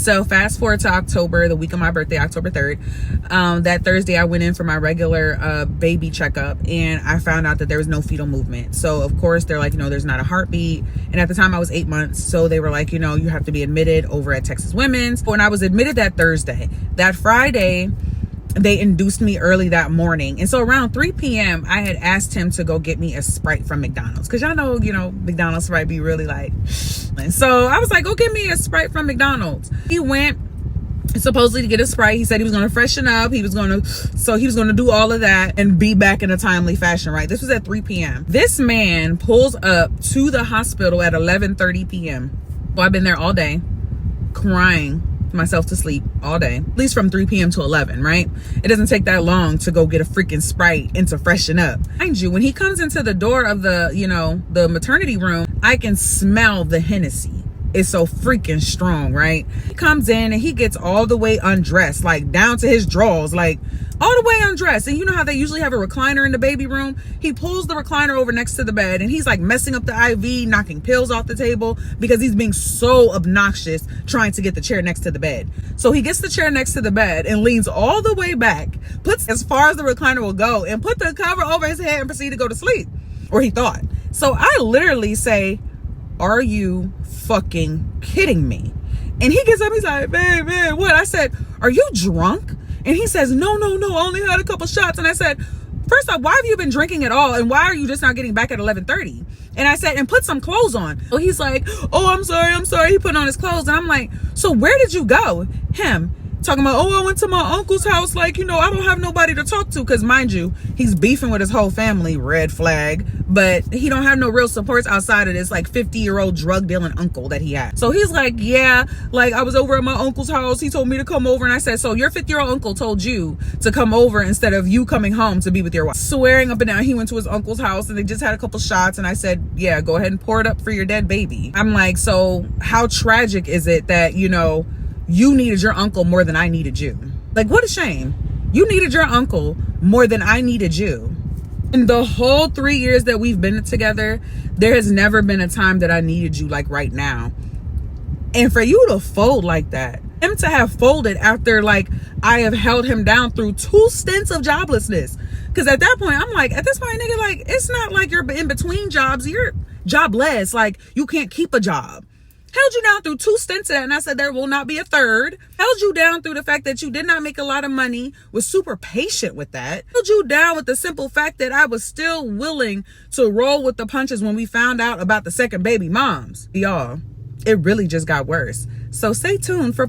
So fast forward to October, the week of my birthday, October 3rd. That Thursday, I went in for my regular baby checkup, and I found out that there was no fetal movement. So of course, they're like, there's not a heartbeat. And at the time I was 8 months. So they were like, you have to be admitted over at Texas Women's. When I was admitted that Thursday, that Friday, they induced me early that morning. And so around 3 p.m. I had asked him to go get me a Sprite from McDonald's, because y'all know, McDonald's Sprite be really like. And so I was like, go get me a Sprite from McDonald's. He went supposedly to get a Sprite. He said he was going to freshen up. He was going to do all of that and be back in a timely fashion, right? This was at 3 p.m. This man pulls up to the hospital at 11:30 p.m. So I've been there all day crying myself to sleep all day, at least from 3 p.m. to 11, right? It doesn't take that long to go get a freaking Sprite and to freshen up. Mind you, when he comes into the door of the, the maternity room, I can smell the Hennessy. It's so freaking strong, right? He comes in and he gets all the way undressed, like down to his drawers, like all the way undressed. And you know how they usually have a recliner in the baby room? He pulls the recliner over next to the bed and he's like messing up the IV, knocking pills off the table because he's being so obnoxious trying to get the chair next to the bed. So he gets the chair next to the bed and leans all the way back, puts as far as the recliner will go, and put the cover over his head and proceed to go to sleep. Or he thought. So I literally say, are you fucking kidding me? And he gets up, he's like, man, what? I said, are you drunk? And he says, no, I only had a couple shots. And I said, first off, why have you been drinking at all? And why are you just not getting back at 11:30? And I said, and put some clothes on. So he's like, oh, I'm sorry. He put on his clothes. And I'm like, so where did you go? Him talking about, oh, I went to my uncle's house. Like, I don't have nobody to talk to. Because mind you, he's beefing with his whole family, red flag. But he don't have no real supports outside of this like 50-year-old drug dealing uncle that he had. So he's like, yeah, like I was over at my uncle's house. He told me to come over. And I said, so your 50-year-old uncle told you to come over instead of you coming home to be with your wife. Swearing up and down he went to his uncle's house and they just had a couple shots. And I said, yeah, go ahead and pour it up for your dead baby. I'm like, so how tragic is it that, you needed your uncle more than I needed you? Like, what a shame. You needed your uncle more than I needed you. In the whole 3 years that we've been together, there has never been a time that I needed you like right now. And for you to fold like that, him to have folded after like I have held him down through 2 stints of joblessness. Because at that point, I'm like, at this point, nigga, like, it's not like you're in between jobs. You're jobless. Like, you can't keep a job. Held you down through 2 stints of that, and I said there will not be a third. Held you down through the fact that you did not make a lot of money, was super patient with that. Held you down with the simple fact that I was still willing to roll with the punches when we found out about the second baby moms. Y'all, it really just got worse. So stay tuned for